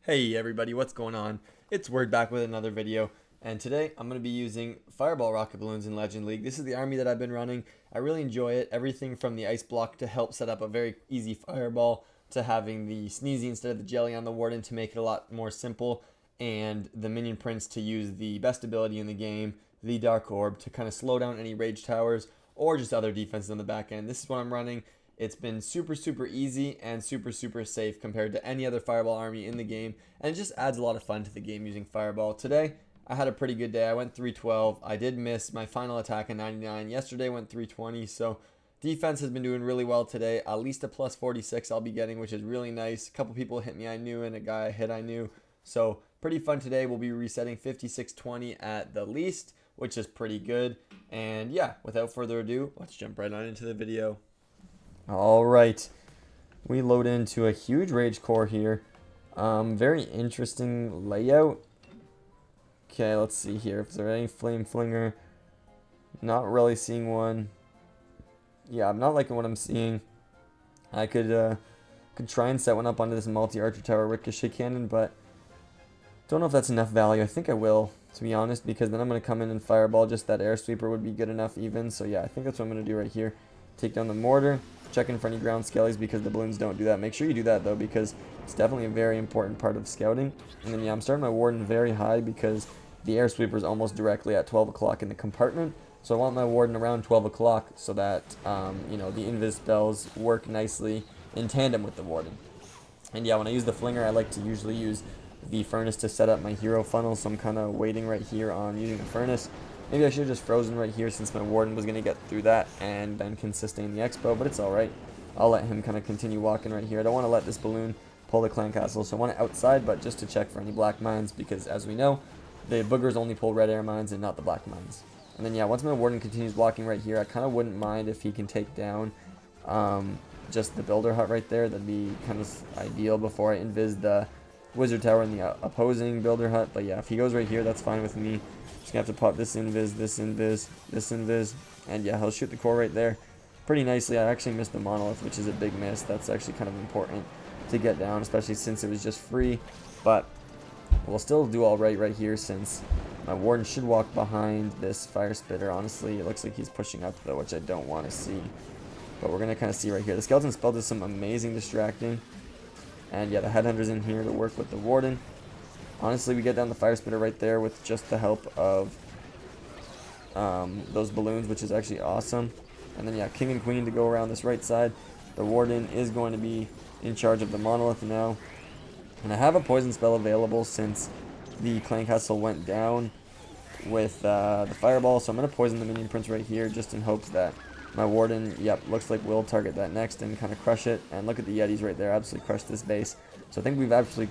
Hey everybody, what's going on? It's Word back with another video, and today I'm going to be using Fireball Rocket Balloons in Legend League. This is the army that I've been running. I really enjoy it. Everything from the ice block to help set up a very easy fireball, to having the sneezy instead of the jelly on the warden to make it a lot more simple, and the minion prince to use the best ability in the game, the Dark Orb, to kind of slow down any rage towers or just other defenses on the back end. This is what I'm running. It's been super easy and super safe compared to any other Fireball army in the game, and it just adds a lot of fun to the game using Fireball. Today, I had a pretty good day. I went 312. I did miss my final attack in 99. Yesterday went 320, so defense has been doing really well today. At least a plus 46 I'll be getting, which is really nice. A couple people hit me I knew, and a guy I hit I knew. So pretty fun today. We'll be resetting 5620 at the least, which is pretty good. And yeah, without further ado, let's jump right on into the video. Alright, we load into a huge rage core here. Very interesting layout. Okay, let's see here. If there's any flame flinger. Not really seeing one. Yeah, I'm not liking what I'm seeing. I could try and set one up onto this multi-archer tower ricochet cannon, but don't know if that's enough value. I think I will, to be honest, because then I'm going to come in and fireball. Just that air sweeper would be good enough even. So yeah, I think that's what I'm going to do right here. Take down the mortar. Checking for any ground skellies because the balloons don't do that. Make sure you do that though, because it's definitely a very important part of scouting. And then yeah, I'm starting my warden very high because the air sweeper is almost directly at 12 o'clock in the compartment. So I want my warden around 12 o'clock so that you know, the invis spells work nicely in tandem with the warden. And yeah, when I use the flinger, I like to usually use the furnace to set up my hero funnel. So I'm kind of waiting right here on using the furnace. Maybe I should have just frozen right here since my warden was going to get through that and then can sustain the expo, but it's alright. I'll let him kind of continue walking right here. I don't want to let this balloon pull the clan castle, so I want it outside, but just to check for any black mines, because as we know, the boogers only pull red air mines and not the black mines. And then yeah, once my warden continues walking right here, I kind of wouldn't mind if he can take down just the builder hut right there. That'd be kind of ideal before I invis the wizard tower in the opposing builder hut. But yeah, if he goes right here, that's fine with me. Just gonna have to pop this invis, this invis, this invis, and yeah, he'll shoot the core right there pretty nicely. I actually missed the monolith, which is a big miss. That's actually kind of important to get down, especially since it was just free, but we'll still do all right here since my warden should walk behind this fire spitter. Honestly, it looks like he's pushing up though, which I don't want to see, but we're gonna kind of see right here. The skeleton spell does some amazing distracting, and yeah, the headhunter's in here to work with the warden. Honestly, we get down the fire spitter right there with just the help of those balloons, which is actually awesome. And then yeah, king and queen to go around this right side. The warden is going to be in charge of the monolith now. And I have a poison spell available since the clan castle went down with the fireball. So I'm going to poison the minion prince right here just in hopes that my warden, yep, looks like will target that next and kind of crush it. And look at the yetis right there, absolutely crushed this base. So I think we've actually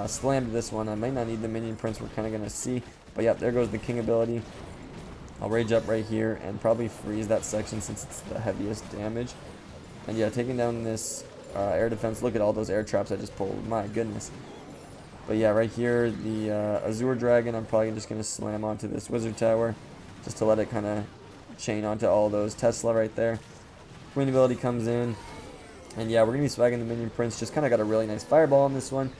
slammed this one. I might not need the minion prince, we're kind of going to see. But yep, there goes the king ability. I'll rage up right here and probably freeze that section since it's the heaviest damage. And yeah, taking down this air defense. Look at all those air traps I just pulled. My goodness. But yeah, right here, the Azure Dragon, I'm probably just going to slam onto this wizard tower just to let it kind of chain onto all those Tesla right there. Queen ability comes in. And yeah, we're going to be swagging the minion prince. Just kind of got a really nice fireball on this one.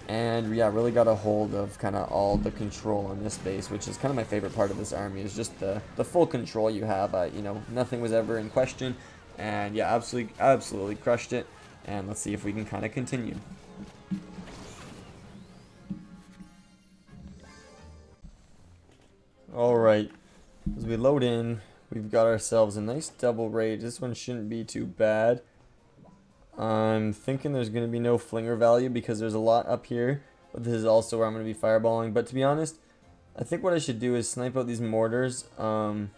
And yeah, really got a hold of kind of all the control on this base, which is kind of my favorite part of this army, is just the full control you have. You know, nothing was ever in question, and yeah, absolutely crushed it. And let's see if we can kind of continue. All right, as we load in, we've got ourselves a nice double rage. This one shouldn't be too bad. I'm thinking there's going to be no flinger value because there's a lot up here, but this is also where I'm going to be fireballing. But to be honest, I think what I should do is snipe out these mortars. The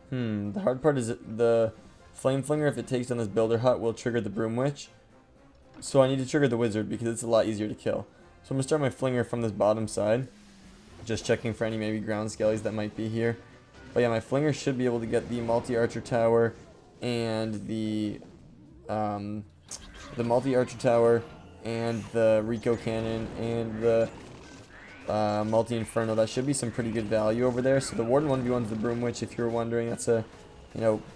hard part is the flame flinger, if it takes down this builder hut, will trigger the broom witch. So I need to trigger the wizard because it's a lot easier to kill. So I'm going to start my flinger from this bottom side, just checking for any maybe ground skellies that might be here. But yeah, my flinger should be able to get the multi-archer tower and the multi-archer tower and the Rico cannon and the multi-inferno. That should be some pretty good value over there. So the warden 1v1's the broom witch, if you're wondering. That's a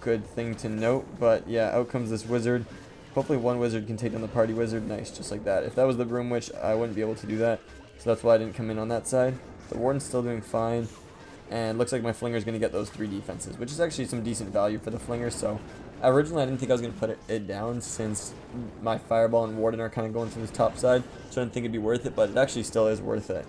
good thing to note. But yeah, out comes this wizard. Hopefully one wizard can take down the party wizard. Nice, just like that. If that was the Broom Witch, I wouldn't be able to do that. So that's why I didn't come in on that side. The Warden's still doing fine. And looks like my Flinger's going to get those 3 defenses, which is actually some decent value for the Flinger. So originally I didn't think I was going to put it down since my Fireball and Warden are kind of going from this top side. So I didn't think it'd be worth it, but it actually still is worth it.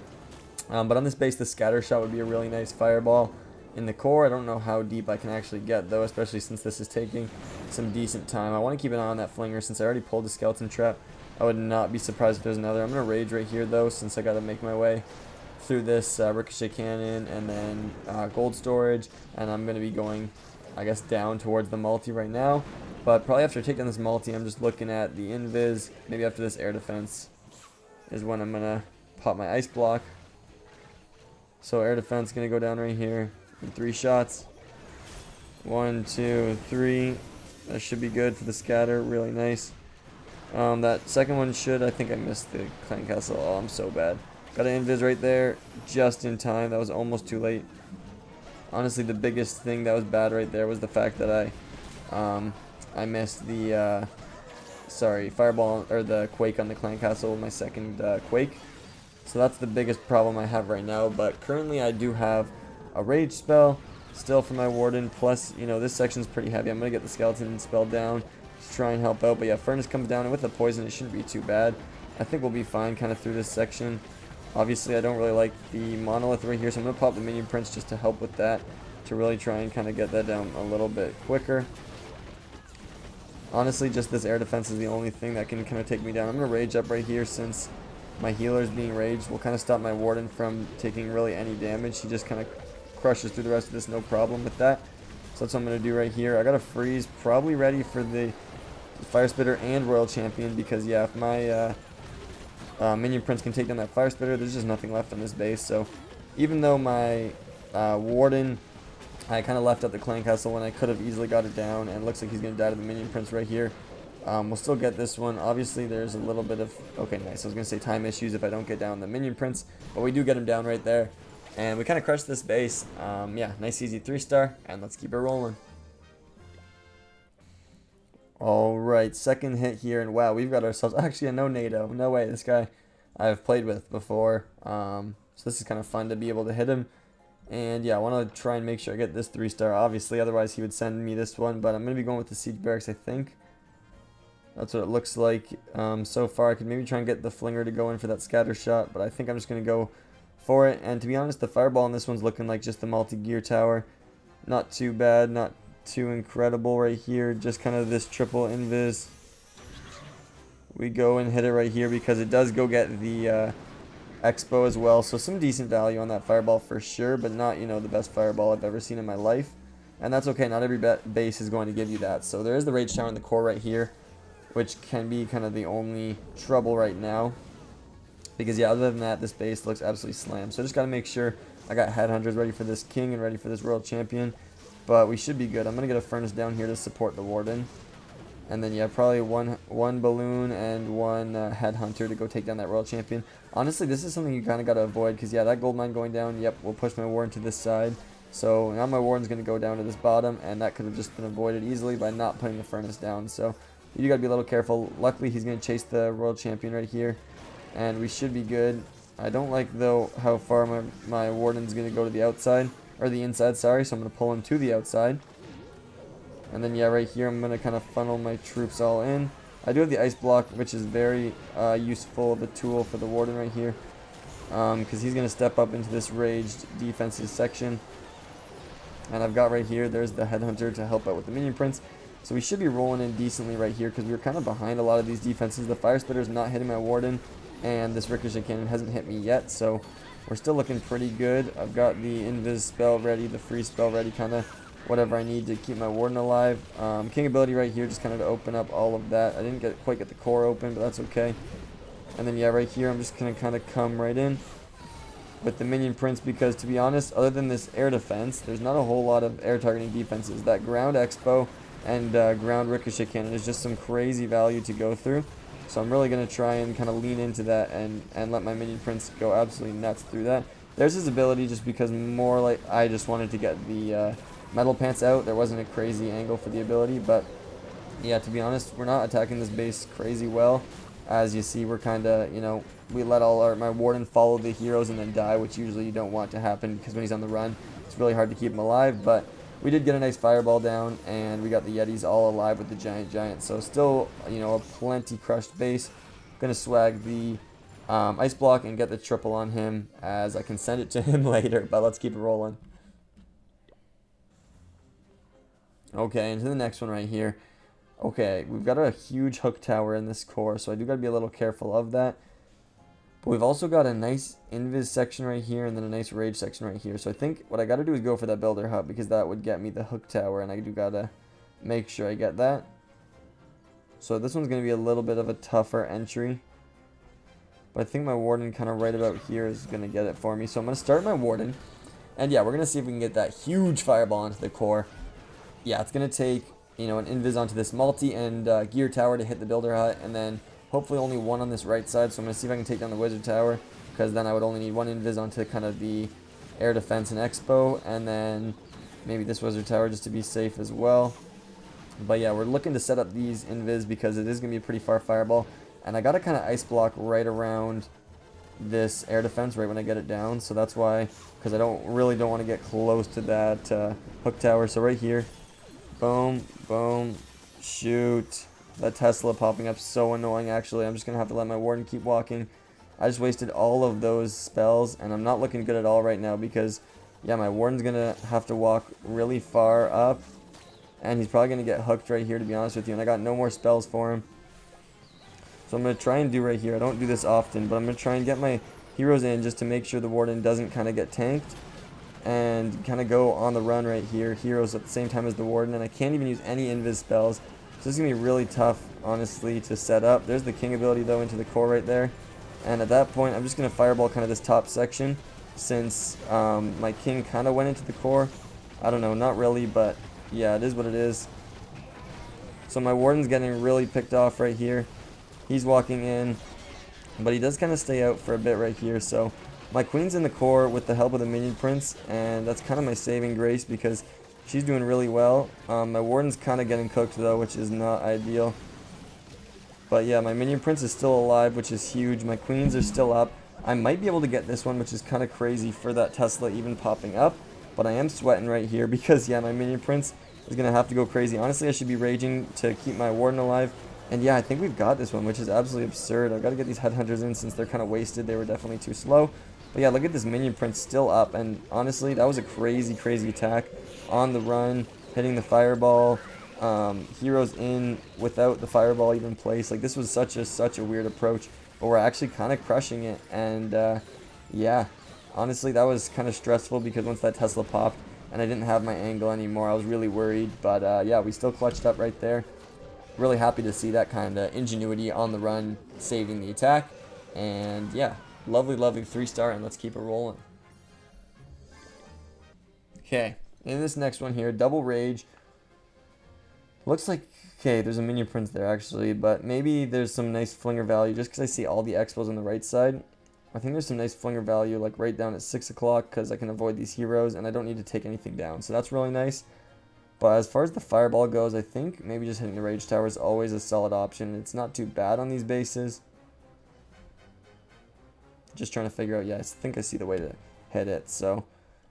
But on this base, the Scatter Shot would be a really nice Fireball. In the core, I don't know how deep I can actually get, though, especially since this is taking some decent time. I want to keep an eye on that Flinger since I already pulled the Skeleton Trap. I would not be surprised if there's another. I'm going to Rage right here, though, since I got to make my way through this Ricochet Cannon and then Gold Storage. And I'm going to be going, I guess, down towards the multi right now. But probably after taking this multi, I'm just looking at the Invis. Maybe after this Air Defense is when I'm going to pop my Ice Block. So Air Defense going to go down right here. 3 shots. 1, 2, 3. That should be good for the scatter. Really nice. That second one should. I think I missed the Clan Castle. Oh, I'm so bad. Got an invis right there, just in time. That was almost too late. Honestly, the biggest thing that was bad right there was the fact that I missed the Fireball or the Quake on the Clan Castle with my second Quake. So that's the biggest problem I have right now. But currently, I do have a Rage spell still for my Warden, plus, you know, this section's pretty heavy. I'm going to get the Skeleton spell down to try and help out, but yeah, Furnace comes down, and with the poison, it shouldn't be too bad. I think we'll be fine kind of through this section. Obviously, I don't really like the Monolith right here, so I'm going to pop the Minion Prince just to help with that, to really try and kind of get that down a little bit quicker. Honestly, just this Air Defense is the only thing that can kind of take me down. I'm going to Rage up right here since my healer's being raged. Will kind of stop my Warden from taking really any damage. He just kind of crushes through the rest of this, no problem with that. So that's what I'm going to do right here. I got a Freeze, probably ready for the Fire Spitter and Royal Champion, because yeah, if my Minion Prince can take down that Fire Spitter, there's just nothing left on this base. So even though my Warden, I kind of left at the Clan Castle when I could have easily got it down, and it looks like he's going to die to the Minion Prince right here. We'll still get this one. Obviously, there's a little bit of, okay, nice. I was going to say time issues if I don't get down the Minion Prince, but we do get him down right there. And we kind of crushed this base. Yeah, nice easy 3-star, and let's keep it rolling. Alright, second hit here, and wow, we've got ourselves actually a no NATO. No way, this guy I've played with before. So this is kind of fun to be able to hit him. And yeah, I want to try and make sure I get this 3-star, obviously, otherwise he would send me this one. But I'm going to be going with the Siege Barracks, I think. That's what it looks like so far. I could maybe try and get the Flinger to go in for that Scatter Shot, but I think I'm just going to go for it. And to be honest, the Fireball on this one's looking like just the multi-gear tower. Not too bad, not too incredible right here. Just kind of this triple invis. We go and hit it right here because it does go get the Expo as well. So some decent value on that Fireball for sure, but not, you know, the best Fireball I've ever seen in my life. And that's okay, not every base is going to give you that. So there is the Rage Tower in the core right here, which can be kind of the only trouble right now. Because, yeah, other than that, this base looks absolutely slammed. So I just got to make sure I got Headhunters ready for this King and ready for this World Champion. But we should be good. I'm going to get a Furnace down here to support the Warden. And then, yeah, probably one Balloon and one Headhunter to go take down that World Champion. Honestly, this is something you kind of got to avoid. Because, yeah, that Gold Mine going down, yep, will push my Warden to this side. So now my Warden's going to go down to this bottom. And that could have just been avoided easily by not putting the Furnace down. So you got to be a little careful. Luckily, he's going to chase the World Champion right here. And we should be good. I don't like, though, how far my Warden's going to go to the outside. Or the inside, sorry. So I'm going to pull him to the outside. And then, yeah, right here, I'm going to kind of funnel my troops all in. I do have the Ice Block, which is very useful of a tool for the Warden right here. Because he's going to step up into this raged defensive section. And I've got right here, there's the Headhunter to help out with the Minion Prince. So we should be rolling in decently right here because we were kind of behind a lot of these defenses. The Fire Spitter is not hitting my Warden. And this Ricochet Cannon hasn't hit me yet, so we're still looking pretty good. I've got the Invis spell ready, the Freeze spell ready, kind of whatever I need to keep my Warden alive. King ability right here, just kind of to open up all of that. I didn't quite get the core open, but that's okay. And then, yeah, right here, I'm just going to kind of come right in with the Minion Prince because, to be honest, other than this air defense, there's not a whole lot of air targeting defenses. That Ground Expo and Ground Ricochet Cannon is just some crazy value to go through. So I'm really going to try and kind of lean into that and let my Minion Prince go absolutely nuts through that. There's his ability just because more like I just wanted to get the Metal Pants out. There wasn't a crazy angle for the ability, but Yeah, to be honest, we're not attacking this base crazy well. As you see, we're kind of, we let my warden follow the heroes and then die, which usually you don't want to happen because when he's on the run, it's really hard to keep him alive. But we did get a nice fireball down, and we got the Yetis all alive with the giant. So still, a plenty crushed base. Gonna swag the ice block and get the triple on him, as I can send it to him later. But let's keep it rolling. Okay, into the next one right here. Okay, we've got a huge hook tower in this core, so I do got to be a little careful of that. But we've also got a nice invis section right here, and then a nice rage section right here. So I think what I got to do is go for that builder hut, because that would get me the hook tower, and I do got to make sure I get that. So this one's going to be a little bit of a tougher entry. But I think my warden kind of right about here is going to get it for me. So I'm going to start my warden. And yeah, we're going to see if we can get that huge fireball into the core. Yeah, it's going to take, an invis onto this multi and gear tower to hit the builder hut, and then hopefully only one on this right side. So I'm going to see if I can take down the wizard tower, because then I would only need one invis onto kind of the air defense and expo, and then maybe this wizard tower just to be safe as well. But yeah, we're looking to set up these invis because it is going to be a pretty far fireball, and I got to kind of ice block right around this air defense right when I get it down. So that's why, because I don't want to get close to that hook tower. So right here, boom, boom, shoot. That Tesla popping up, so annoying actually. I'm just going to have to let my warden keep walking. I just wasted all of those spells, and I'm not looking good at all right now because, yeah, my warden's going to have to walk really far up, and he's probably going to get hooked right here, to be honest with you, and I got no more spells for him. So I'm going to try and do right here. I don't do this often, but I'm going to try and get my heroes in just to make sure the warden doesn't kind of get tanked, and kind of go on the run right here. Heroes at the same time as the warden, and I can't even use any invis spells. So this is going to be really tough, honestly, to set up. There's the king ability, though, into the core right there. And at that point, I'm just going to fireball kind of this top section, since my king kind of went into the core. I don't know, not really, but yeah, it is what it is. So my warden's getting really picked off right here. He's walking in, but he does kind of stay out for a bit right here. So my queen's in the core with the help of the minion prince, and that's kind of my saving grace because she's doing really well. My warden's kind of getting cooked though, which is not ideal. But yeah, my minion prince is still alive, which is huge. My queens are still up. I might be able to get this one, which is kind of crazy for that Tesla even popping up. But I am sweating right here because, yeah, my minion prince is going to have to go crazy. Honestly, I should be raging to keep my warden alive. And yeah, I think we've got this one, which is absolutely absurd. I've got to get these headhunters in since they're kind of wasted. They were definitely too slow. But yeah, look at this minion prince still up. And honestly, that was a crazy, crazy attack. On the run, hitting the fireball. Heroes in without the fireball even placed. Like, this was such a weird approach. But we're actually kind of crushing it. And yeah, honestly, that was kind of stressful because once that Tesla popped and I didn't have my angle anymore, I was really worried. But yeah, we still clutched up right there. Really happy to see that kind of ingenuity on the run saving the attack. And yeah, lovely 3-star, and let's keep it rolling. Okay, in this next one here, double rage. Looks like, okay, there's a minion prince there actually, but maybe there's some nice flinger value just because I see all the expos on the right side. I think there's some nice flinger value like right down at 6 o'clock because I can avoid these heroes and I don't need to take anything down. So that's really nice. But as far as the fireball goes, I think maybe just hitting the rage tower is always a solid option. It's not too bad on these bases. Just trying to figure out, yeah, I think I see the way to hit it. So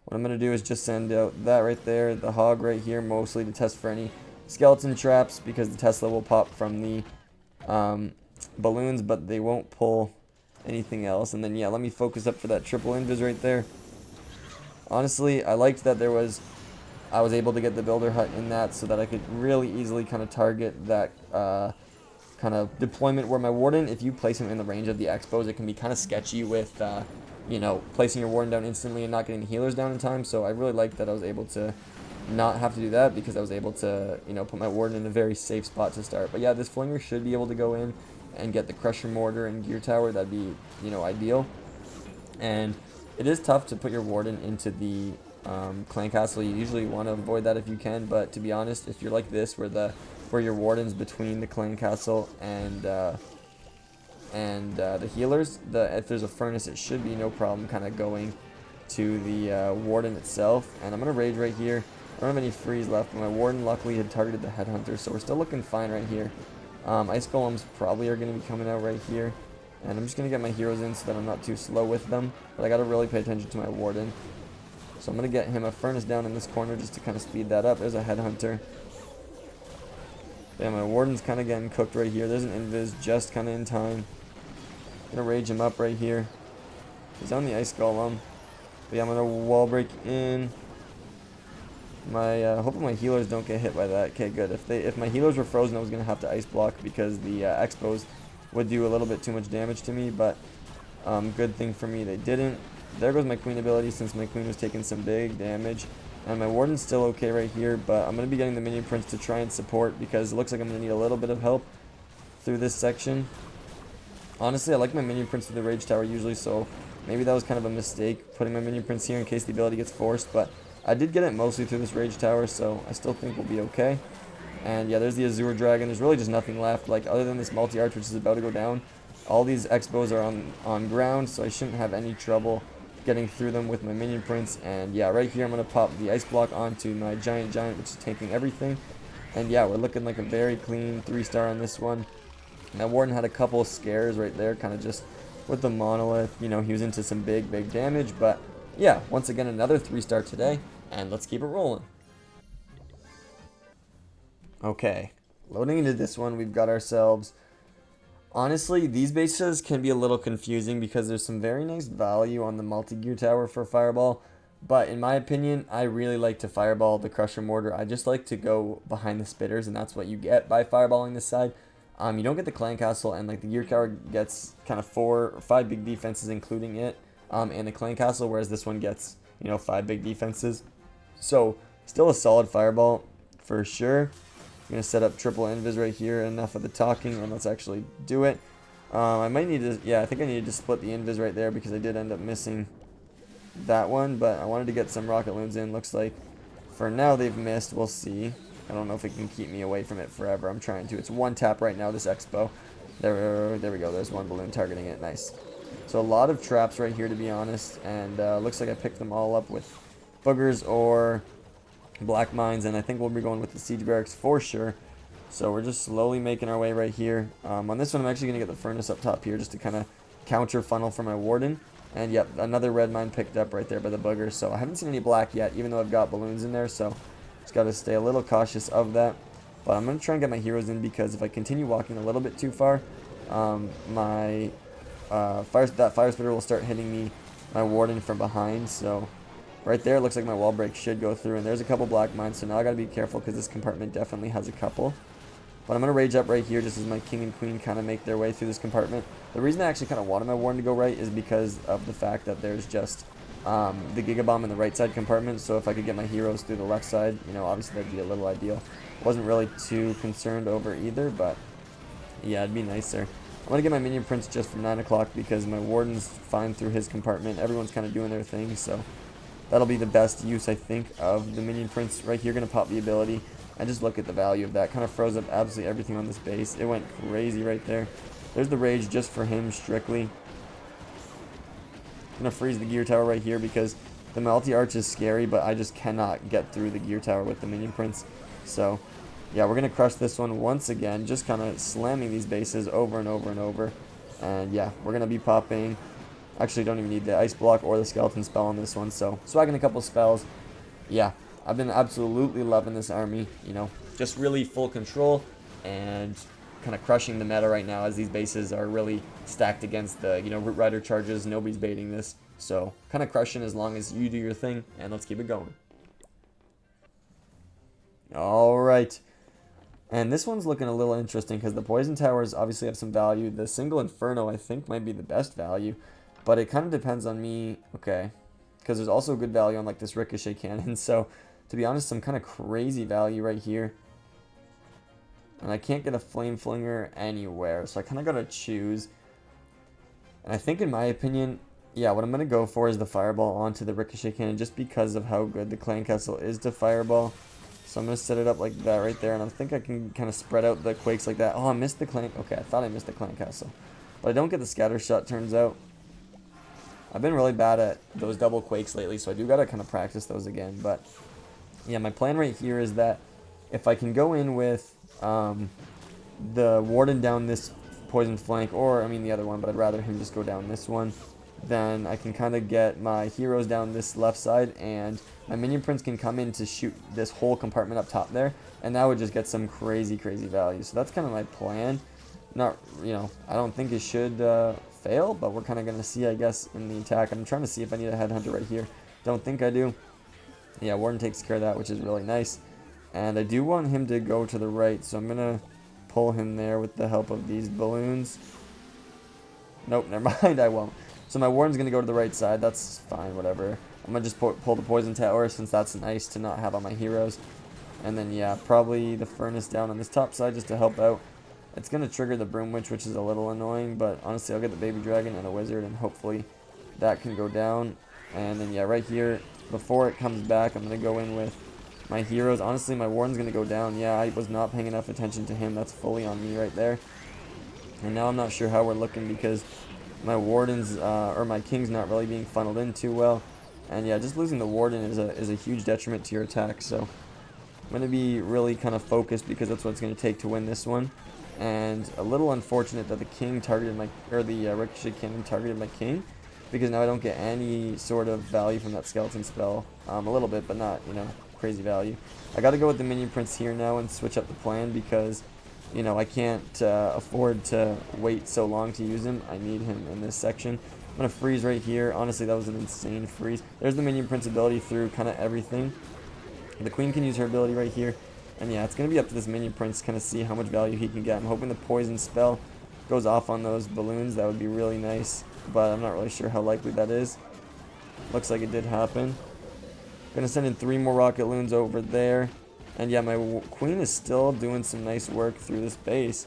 what I'm going to do is just send out that right there, the hog right here, mostly to test for any skeleton traps because the Tesla will pop from the balloons, but they won't pull anything else. And then, yeah, let me focus up for that triple invis right there. Honestly, I liked that I was able to get the builder hut in that so that I could really easily kind of target that kind of deployment where my warden, if you place him in the range of the expos, it can be kind of sketchy with, placing your warden down instantly and not getting the healers down in time. So I really liked that I was able to not have to do that because I was able to, put my warden in a very safe spot to start. But yeah, this flinger should be able to go in and get the crusher mortar and gear tower. That'd be, ideal. And it is tough to put your warden into the clan castle. You usually want to avoid that if you can, but to be honest, if you're like this where your warden's between the clan castle and the healers, if there's a furnace, it should be no problem kind of going to the warden itself. And I'm gonna rage right here. I don't have any freeze left, but my Warden luckily had targeted the Headhunter, so we're still looking fine right here. Ice Golems probably are going to be coming out right here. And I'm just going to get my heroes in so that I'm not too slow with them. But I got to really pay attention to my Warden. So I'm going to get him a Furnace down in this corner just to kind of speed that up. There's a Headhunter. Yeah, my Warden's kind of getting cooked right here. There's an Invis just kind of in time. Going to rage him up right here. He's on the Ice Golem. But yeah, I'm going to wall break in. Hoping my healers don't get hit by that. Okay, good. If my healers were frozen, I was going to have to ice block because the Expos would do a little bit too much damage to me, but good thing for me they didn't. There goes my Queen ability since my Queen was taking some big damage. And my Warden's still okay right here, but I'm going to be getting the Minion Prince to try and support because it looks like I'm going to need a little bit of help through this section. Honestly, I like my Minion Prince through the Rage Tower usually, so maybe that was kind of a mistake putting my Minion Prince here in case the ability gets forced, but I did get it mostly through this Rage Tower, so I still think we'll be okay. And yeah, there's the Azure Dragon. There's really just nothing left, like other than this multi-arch which is about to go down. All these Expos are on ground, so I shouldn't have any trouble getting through them with my Minion Prince. And yeah, right here I'm going to pop the Ice Block onto my Giant, which is tanking everything. And yeah, we're looking like a very clean 3-star on this one. Now Warden had a couple of scares right there, kind of just with the Monolith. You know, he was into some big damage, but yeah, once again another 3-star today, and let's keep it rolling. Okay, loading into this one, we've got ourselves... Honestly, these bases can be a little confusing because there's some very nice value on the multi-gear tower for Fireball. But in my opinion, I really like to Fireball the Crusher Mortar. I just like to go behind the Spitters, and that's what you get by Fireballing this side. You don't get the Clan Castle, and like the Gear Tower gets kind of 4 or 5 big defenses, including it, and the Clan Castle, whereas this one gets, you know, 5 big defenses. So, still a solid Fireball for sure. I'm going to set up triple invis right here. Enough of the talking, and let's actually do it. I might need to, yeah, I think I needed to split the invis right there because I did end up missing that one, but I wanted to get some RocketLoons in. Looks like for now they've missed. We'll see. I don't know if it can keep me away from it forever. I'm trying to. It's one tap right now, this Expo. There we go. There's one balloon targeting it. Nice. So a lot of traps right here, to be honest, and looks like I picked them all up with boogers or black mines, and I think we'll be going with the siege barracks for sure. So we're just slowly making our way right here. On this one, I'm actually going to get the furnace up top here just to kind of counter funnel for my Warden. And yep, another red mine picked up right there by the boogers. So I haven't seen any black yet, even though I've got balloons in there. So just got to stay a little cautious of that. But I'm going to try and get my heroes in because if I continue walking a little bit too far, my fire spitter will start hitting my Warden from behind. So right there, it looks like my wall break should go through, and there's a couple black mines, so now I gotta be careful because this compartment definitely has a couple. But I'm gonna rage up right here just as my king and queen kind of make their way through this compartment. The reason I actually kind of wanted my Warden to go right is because of the fact that there's just the Giga Bomb in the right side compartment, so if I could get my heroes through the left side, you know, obviously that'd be a little ideal. Wasn't really too concerned over either, but yeah, it'd be nicer. I'm gonna get my Minion Prince just from 9 o'clock because my Warden's fine through his compartment. Everyone's kind of doing their thing, so that'll be the best use, I think, of the Minion Prince. Right here, going to pop the ability. And just look at the value of that. Kind of froze up absolutely everything on this base. It went crazy right there. There's the rage just for him, strictly. Going to freeze the gear tower right here because the multi-arch is scary, but I just cannot get through the gear tower with the Minion Prince. So, yeah, we're going to crush this one once again. Just kind of slamming these bases over and over and over. And, yeah, we're going to be popping... Actually, don't even need the ice block or the skeleton spell on this one. So, swagging a couple spells. Yeah, I've been absolutely loving this army. You know, just really full control and kind of crushing the meta right now as these bases are really stacked against the, you know, Root Rider charges. Nobody's baiting this. So, kind of crushing as long as you do your thing. And let's keep it going. Alright. And this one's looking a little interesting because the Poison Towers obviously have some value. The single Inferno, I think, might be the best value. But it kind of depends on me, okay, because there's also good value on like this Ricochet Cannon. So, to be honest, some kind of crazy value right here. And I can't get a Flame Flinger anywhere, so I kind of got to choose. And I think, in my opinion, yeah, what I'm going to go for is the Fireball onto the Ricochet Cannon just because of how good the Clan Castle is to Fireball. So I'm going to set it up like that right there, and I think I can kind of spread out the Quakes like that. Oh, I missed the Clan... Okay, I thought I missed the Clan Castle. But I don't get the Scatter Shot, turns out. I've been really bad at those double Quakes lately, so I do got to kind of practice those again. But yeah, my plan right here is that if I can go in with the Warden down this poison flank, or I mean the other one, but I'd rather him just go down this one, then I can kind of get my heroes down this left side, and my minion prince can come in to shoot this whole compartment up top there, and that would just get some crazy value. So that's kind of my plan. Not, I don't think it should fail, but we're kind of going to see, I guess, in the attack. I'm trying to see if I need a headhunter right here. Don't think I do. Yeah, Warden takes care of that, which is really nice. And I do want him to go to the right, so I'm going to pull him there with the help of these balloons. Nope, never mind, I won't. So my Warden's going to go to the right side. That's fine, whatever. I'm going to just pull the poison tower, since that's nice to not have on my heroes. And then, yeah, probably the furnace down on this top side just to help out. It's going to trigger the Broom Witch, which is a little annoying, but honestly, I'll get the Baby Dragon and a Wizard, and hopefully that can go down. And then, yeah, right here, before it comes back, I'm going to go in with my heroes. Honestly, my Warden's going to go down. Yeah, I was not paying enough attention to him. That's fully on me right there. And now I'm not sure how we're looking because my Warden's, or my King's not really being funneled in too well. And yeah, just losing the Warden is a huge detriment to your attack. So I'm going to be really kind of focused because that's what it's going to take to win this one. And a little unfortunate that the King targeted my, or the Ricochet Cannon targeted my King, because now I don't get any sort of value from that skeleton spell. A little bit, but not, crazy value. I got to go with the Minion Prince here now and switch up the plan because, I can't afford to wait so long to use him. I need him in this section. I'm going to freeze right here. Honestly, that was an insane freeze. There's the Minion Prince ability through kind of everything. The Queen can use her ability right here. And yeah, it's going to be up to this Minion Prince to kind of see how much value he can get. I'm hoping the poison spell goes off on those balloons. That would be really nice, but I'm not really sure how likely that is. Looks like it did happen. Going to send in 3 more RocketLoons over there. And yeah, my Queen is still doing some nice work through this base.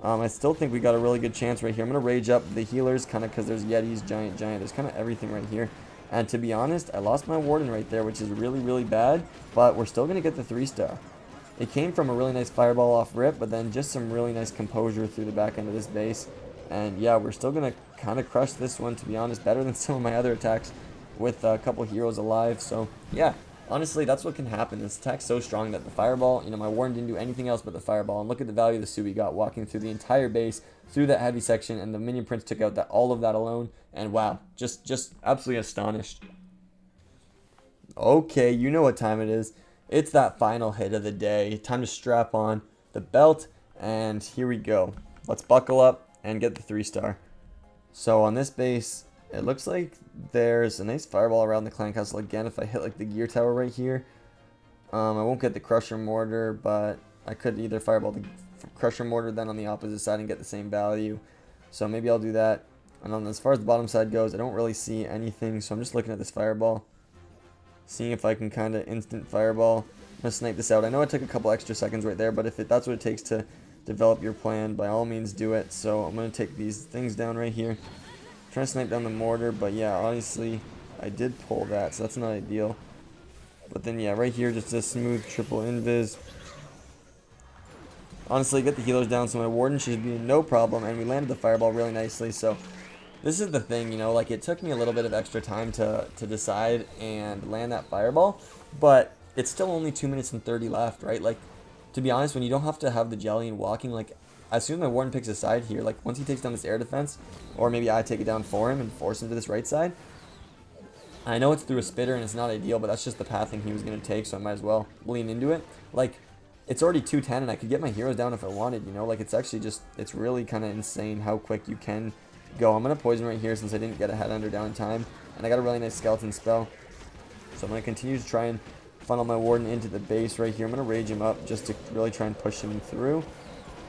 I still think we got a really good chance right here. I'm going to rage up the healers kind of because there's Yetis, Giant. There's kind of everything right here. And to be honest, I lost my Warden right there, which is really bad, but we're still going to get the 3-star. It came from a really nice fireball off rip, but then just some really nice composure through the back end of this base. And yeah, we're still going to kind of crush this one, to be honest, better than some of my other attacks with a couple heroes alive. So yeah, honestly, that's what can happen. This attack's so strong that the fireball, my Warden didn't do anything else but the fireball. And look at the value of the suit we got walking through the entire base, through that heavy section, and the Minion Prince took out all of that alone. And wow, just absolutely astonished. Okay, you know what time it is. It's that final hit of the day. Time to strap on the belt, and here we go. Let's buckle up and get the 3-star. So on this base, it looks like there's a nice fireball around the clan castle again. If I hit like the gear tower right here, I won't get the crusher mortar, but I could either fireball the crusher mortar then on the opposite side and get the same value. So maybe I'll do that. And on as far as the bottom side goes, I don't really see anything, so I'm just looking at this fireball, seeing if I can kind of instant fireball. I'm going to snipe this out. I know it took a couple extra seconds right there, but if that's what it takes to develop your plan, by all means do it. So I'm going to take these things down right here. Trying to snipe down the mortar, but yeah, honestly, I did pull that, so that's not ideal. But then yeah, right here, just a smooth triple invis. Honestly, get the healers down, so my Warden should be no problem, and we landed the fireball really nicely. So this is the thing, like it took me a little bit of extra time to decide and land that fireball, but it's still only 2 minutes and 30 left, right? Like, to be honest, when you don't have to have the jelly and walking, like, as soon as my Warden picks a side here, like, once he takes down this air defense, or maybe I take it down for him and force him to this right side, I know it's through a spitter and it's not ideal, but that's just the pathing he was going to take, so I might as well lean into it. Like, it's already 2:10 and I could get my heroes down if I wanted, like, it's actually just, it's really kind of insane how quick you can go. I'm going to poison right here since I didn't get a head under down in time, and I got a really nice skeleton spell, so I'm going to continue to try and funnel my Warden into the base right here. I'm going to rage him up just to really try and push him through.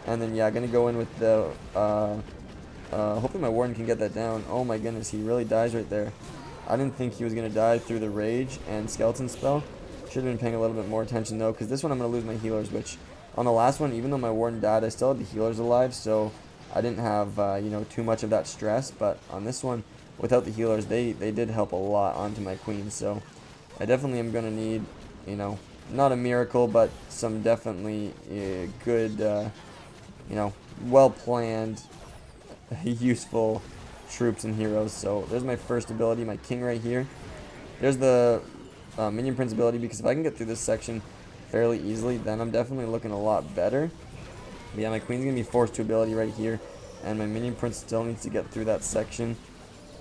And then, yeah, I'm going to go in with the, hopefully my Warden can get that down. Oh my goodness, he really dies right there. I didn't think he was going to die through the rage and skeleton spell. Should have been paying a little bit more attention though, because this one I'm going to lose my healers, which on the last one, even though my Warden died, I still had the healers alive, so I didn't have, too much of that stress. But on this one, without the healers, they did help a lot onto my Queen, so I definitely am going to need, not a miracle, but some definitely good, well-planned, useful troops and heroes. So there's my first ability, my King right here. There's the minion prince ability, because if I can get through this section fairly easily, then I'm definitely looking a lot better. But yeah, my queen's going to be forced to ability right here, and my minion prince still needs to get through that section.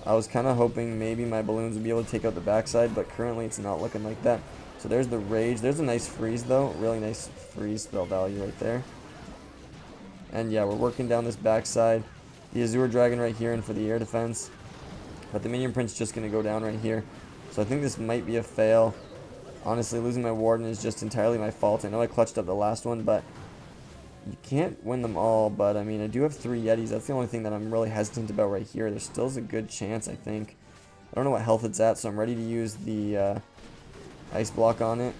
I was kind of hoping maybe my balloons would be able to take out the backside, but currently it's not looking like that. So there's the rage. There's a nice freeze, though. Really nice freeze spell value right there. And yeah, we're working down this backside. The Azure Dragon right here and for the air defense. But the minion prince just going to go down right here. So I think this might be a fail. Honestly, losing my warden is just entirely my fault. I know I clutched up the last one, but you can't win them all. But I mean, I do have 3 Yetis. That's the only thing that I'm really hesitant about right here. There still is a good chance, I think. I don't know what health it's at, so I'm ready to use the ice block on it.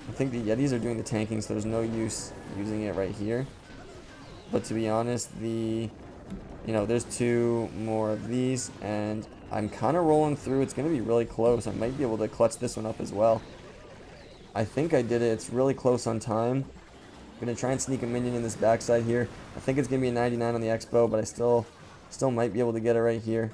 I think the Yetis are doing the tanking, so there's no use using it right here. But to be honest, there's 2 more of these, and I'm kind of rolling through. It's going to be really close. I might be able to clutch this one up as well. I think I did it. It's really close on time. I'm going to try and sneak a minion in this backside here. I think it's going to be a 99 on the Expo, but I still might be able to get it right here.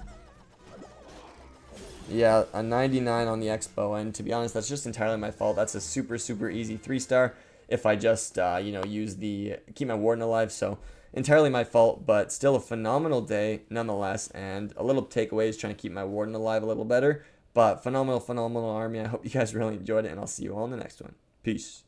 Yeah, a 99 on the Expo, and to be honest, that's just entirely my fault. That's a super, super easy 3-star if I just, keep my warden alive, so entirely my fault, but still a phenomenal day nonetheless, and a little takeaway is trying to keep my warden alive a little better, but phenomenal, phenomenal army. I hope you guys really enjoyed it, and I'll see you all in the next one. Peace.